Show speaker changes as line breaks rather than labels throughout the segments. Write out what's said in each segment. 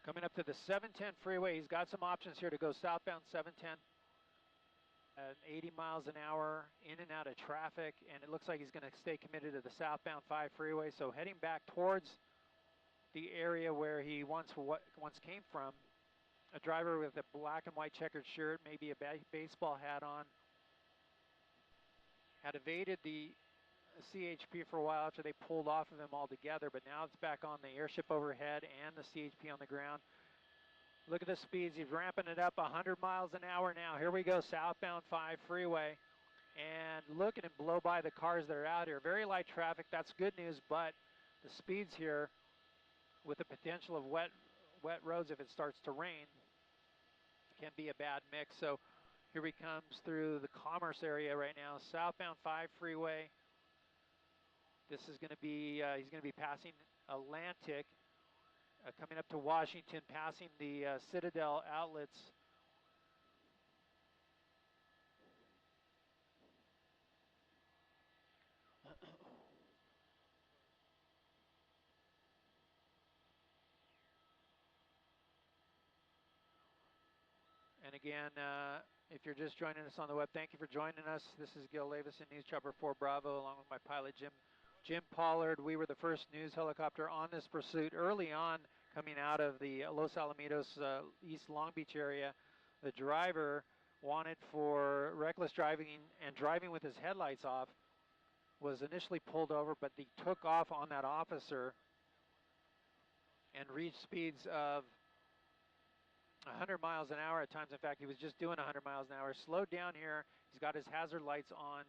Coming up to the 710 freeway, he's got some options here to go southbound 710 at 80 miles an hour, in and out of traffic, and it looks like he's going to stay committed to the southbound 5 freeway. So heading back towards the area where he once came from. A driver with a black and white checkered shirt, maybe a baseball hat on, had evaded the CHP for a while after they pulled off of him altogether, but now it's back on the airship overhead and the CHP on the ground. Look at the speeds. He's ramping it up 100 miles an hour now. Here we go, southbound 5 freeway. And look at him blow by the cars that are out here. Very light traffic. That's good news, but the speeds here with the potential of wet roads if it starts to rain can be a bad mix. So here he comes through the Commerce area right now, southbound 5 freeway. This is going to be, he's going to be passing Atlantic, coming up to Washington, passing the Citadel outlets. And again, if you're just joining us on the web, thank you for joining us. This is Gil Levis in News Chopper 4 Bravo, along with my pilot Jim Pollard. We were the first news helicopter on this pursuit early on, coming out of the Los Alamitos, East Long Beach area. The driver wanted for reckless driving and driving with his headlights off, was initially pulled over, but he took off on that officer and reached speeds of 100 miles an hour at times. In fact, he was just doing 100 miles an hour. Slowed down here. He's got his hazard lights on.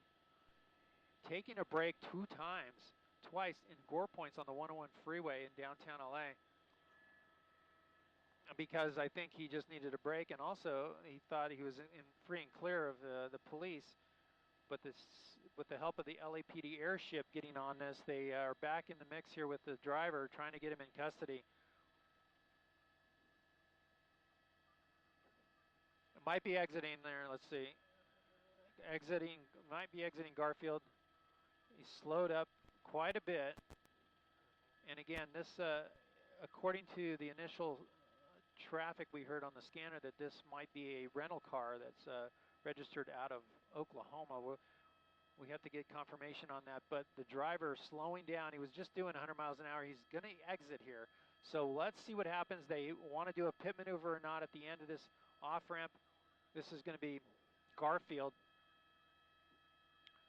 Taking a break twice in gore points on the 101 freeway in downtown LA. Because I think he just needed a break, and also he thought he was in free and clear of the police. But with the help of the LAPD airship getting on this, they are back in the mix here with the driver, trying to get him in custody. Might be exiting there, let's see. Might be exiting Garfield. He slowed up quite a bit. And again, this, according to the initial traffic we heard on the scanner, that this might be a rental car that's registered out of Oklahoma. We have to get confirmation on that, but the driver slowing down, he was just doing 100 miles an hour. He's going to exit here. So let's see what happens. They want to do a pit maneuver or not at the end of this off-ramp. This is going to be Garfield.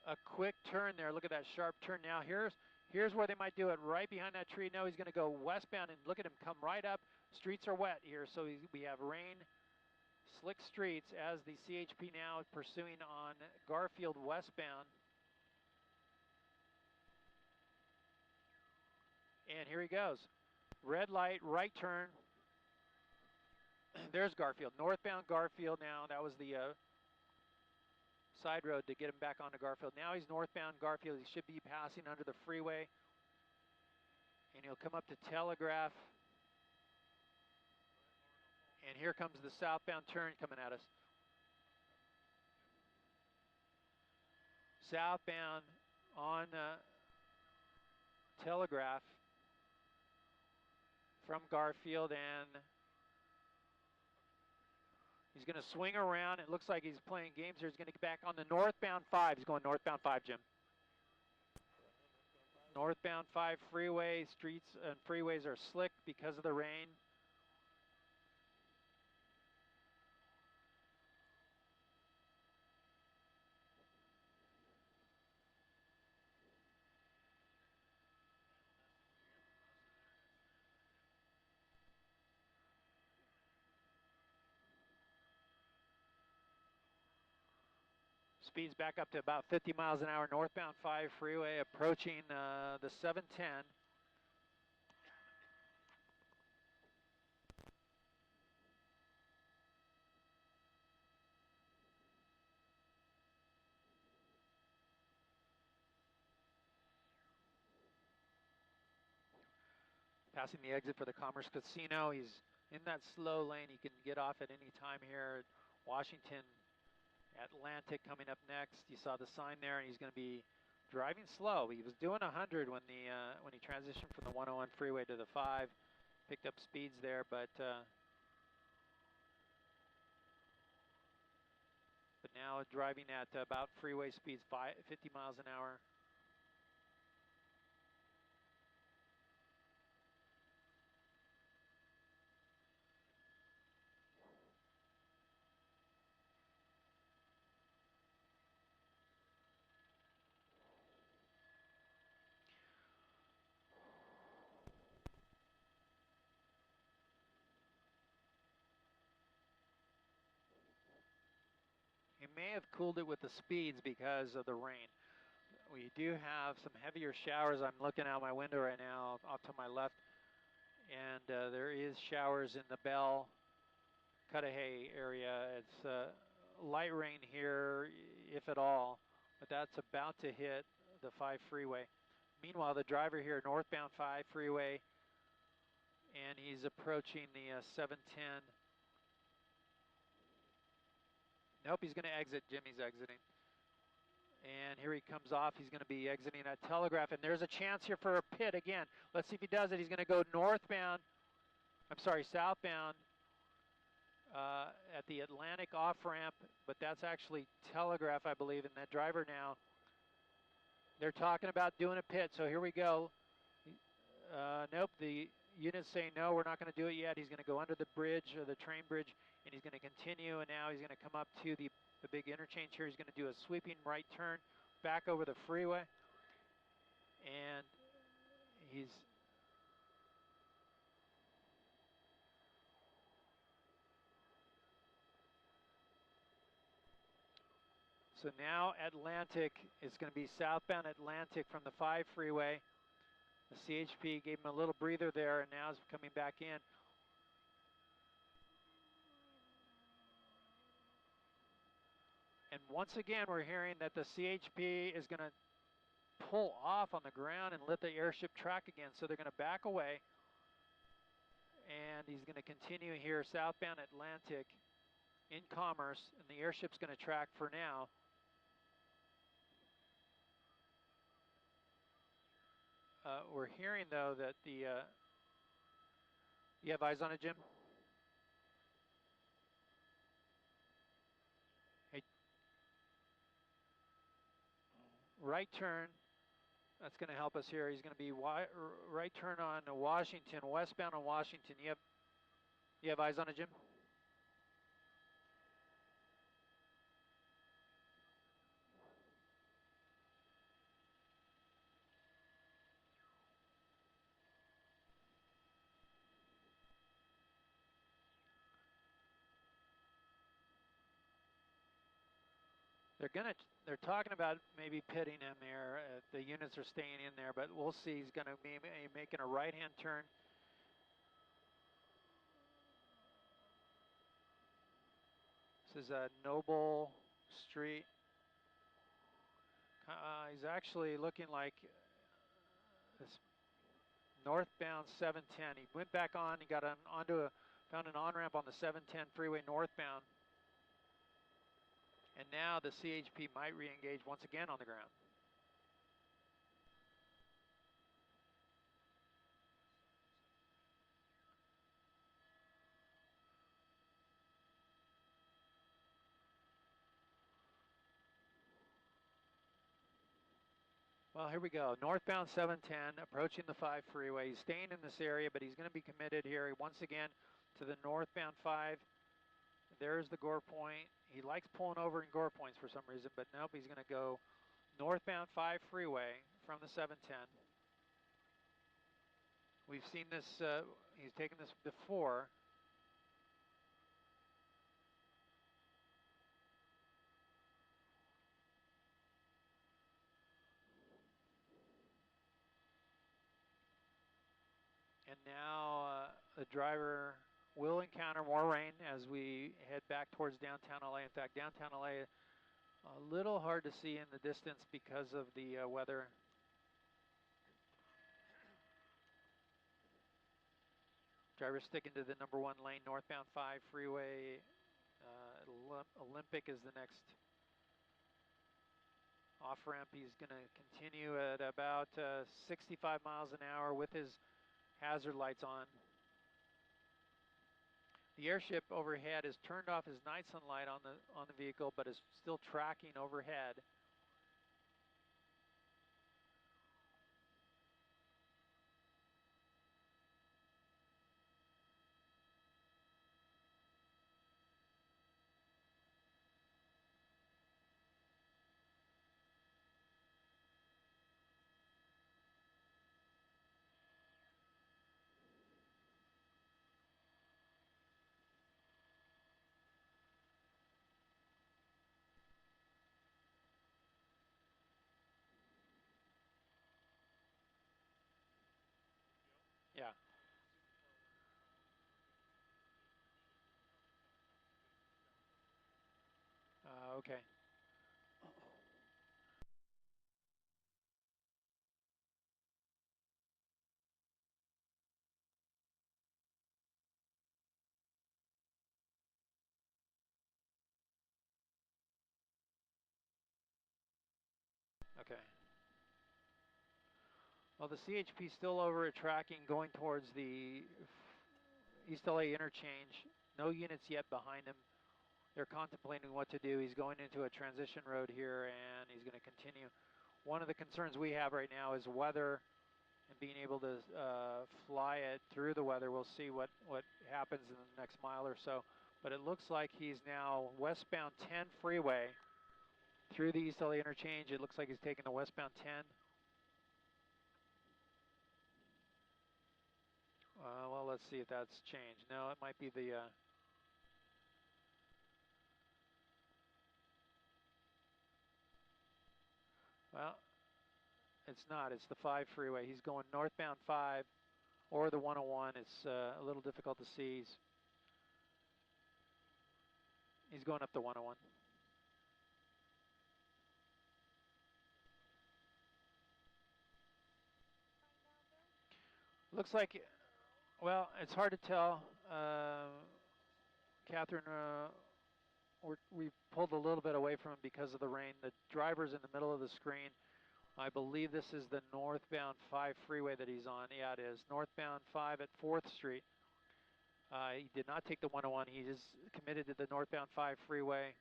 A quick turn there. Look at that sharp turn. Now here's where they might do it, right behind that tree. No, he's going to go westbound, and look at him come right up. Streets are wet here, so we have rain, slick streets as the CHP now pursuing on Garfield westbound. And here he goes. Red light, right turn. There's Garfield, northbound Garfield now. That was the side road to get him back onto Garfield. Now he's northbound Garfield. He should be passing under the freeway. And he'll come up to Telegraph. And here comes the southbound turn coming at us. Southbound on Telegraph from Garfield, and he's going to swing around. It looks like he's playing games here. He's going to get back on the northbound 5. He's going northbound 5, Jim. Northbound 5 freeway. Streets and freeways are slick because of the rain. Speeds back up to about 50 miles an hour, northbound 5 freeway, approaching the 710. Passing the exit for the Commerce Casino. He's in that slow lane. He can get off at any time here. Washington Atlantic coming up next. You saw the sign there, and he's going to be driving slow. He was doing 100 when he transitioned from the 101 freeway to the 5. picked up speeds there, but now driving at about freeway speeds, 50 miles an hour. He may have cooled it with the speeds because of the rain. We do have some heavier showers. I'm looking out my window right now off to my left, and there is showers in the Bell, Cudahy area. It's light rain here, if at all, but that's about to hit the 5 freeway. Meanwhile, the driver here, northbound 5 freeway, and he's approaching the 710. Nope, he's going to exit. Jimmy's exiting. And here he comes off. He's going to be exiting at Telegraph, and there's a chance here for a pit again. Let's see if he does it. He's going to go southbound at the Atlantic off-ramp, but that's actually Telegraph, I believe, and that driver now, they're talking about doing a pit, so here we go. Nope, the unit's saying, no, we're not going to do it yet. He's going to go under the bridge, or the train bridge, and he's going to continue, and now he's going to come up to the big interchange here. He's going to do a sweeping right turn back over the freeway, and he's so now Atlantic is going to be southbound Atlantic from the 5 freeway. The CHP gave him a little breather there, and now is coming back in. And once again, we're hearing that the CHP is going to pull off on the ground and let the airship track again. So they're going to back away, and he's going to continue here southbound Atlantic in Commerce, and the airship's going to track for now. We're hearing, though, that the... you have eyes on it, Jim? Hey. Right turn. That's going to help us here. He's going to be right turn on Washington, westbound on Washington. You have eyes on it, Jim? They're talking about maybe pitting him there. The units are staying in there, but we'll see. He's going to be making a right-hand turn. This is Noble Street. He's actually looking like this northbound 710. He went back on. He got found an on-ramp on the 710 freeway northbound. And now the CHP might re-engage once again on the ground. Well, here we go. Northbound 710, approaching the 5 freeway. He's staying in this area, but he's going to be committed here once again to the northbound 5. There's the Gore Point. He likes pulling over in Gore Points for some reason, but nope, he's going to go northbound 5 freeway from the 710. We've seen this, he's taken this before. And now the driver will encounter more rain as we head back towards downtown LA. In fact, downtown LA, a little hard to see in the distance because of the weather. Driver sticking to the number 1 lane, northbound 5 freeway. Olympic is the next off-ramp. He's going to continue at about 65 miles an hour with his hazard lights on. The airship overhead has turned off his night sunlight on the vehicle, but is still tracking overhead. Yeah. Okay. Okay. Well, the CHP is still over at tracking, going towards the East LA interchange. No units yet behind him. They're contemplating what to do. He's going into a transition road here, and he's going to continue. One of the concerns we have right now is weather and being able to fly it through the weather. We'll see what happens in the next mile or so. But it looks like he's now westbound 10 freeway through the East LA interchange. It looks like he's taking the westbound 10. Well, let's see if that's changed. No, it might be the... well, it's not. It's the 5 freeway. He's going northbound 5 or the 101. It's a little difficult to see. He's going up the 101. Looks like, well, it's hard to tell. Catherine, we pulled a little bit away from him because of the rain. The driver's in the middle of the screen. I believe this is the northbound 5 freeway that he's on. Yeah, it is. Northbound 5 at 4th Street. He did not take the 101. He is committed to the northbound 5 freeway.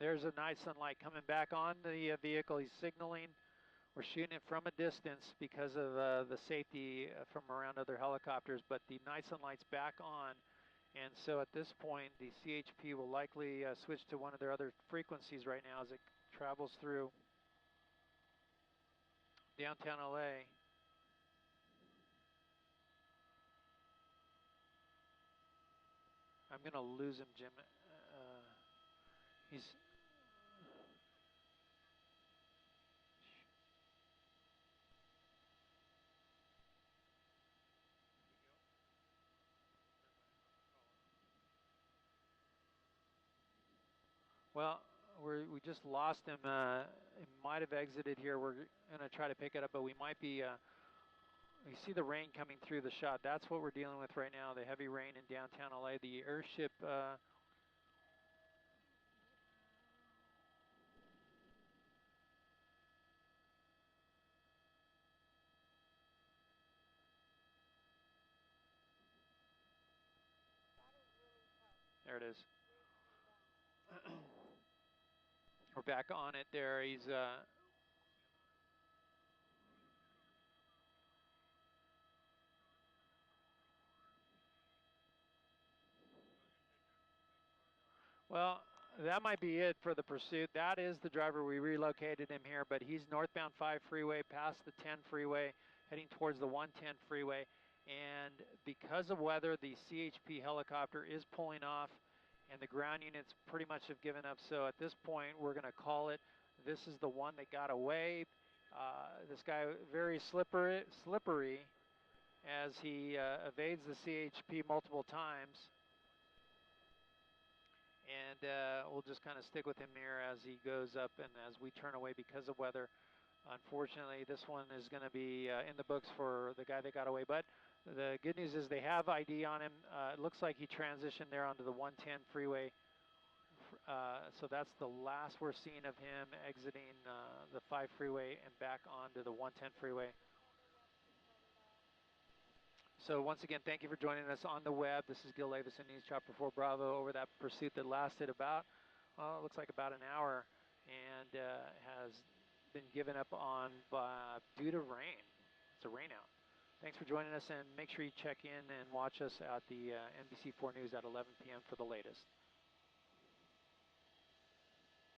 There's a night sunlight coming back on the vehicle. He's signaling. We're shooting it from a distance because of the safety from around other helicopters, but the night sunlight's back on. And so at this point, the CHP will likely switch to one of their other frequencies right now as it travels through downtown LA. I'm going to lose him, Jim. He's... Well, we just lost him. He might have exited here. We're going to try to pick it up, but we might be... you see the rain coming through the shot. That's what we're dealing with right now, the heavy rain in downtown LA. The airship... there it is. We're back on it there. He's... well, that might be it for the pursuit. That is the driver. We relocated him here, but he's northbound 5 freeway, past the 10 freeway, heading towards the 110 freeway. And because of weather, the CHP helicopter is pulling off, and the ground units pretty much have given up. So at this point, we're going to call it. This is the one that got away. This guy, very slippery as he evades the CHP multiple times. And we'll just kind of stick with him here as he goes up and as we turn away because of weather. Unfortunately, this one is going to be in the books for the guy that got away. But the good news is they have ID on him. It looks like he transitioned there onto the 110 freeway So that's the last we're seeing of him exiting the 5 freeway and back onto the 110 freeway. So once again, thank you for joining us on the web. This is Gil Levis in News Chopper 4 Bravo over that pursuit that lasted about, well, it looks like about an hour, and has been given up on due to rain. It's a rain out. Thanks for joining us, and make sure you check in and watch us at the NBC4 News at 11 p.m. for the latest.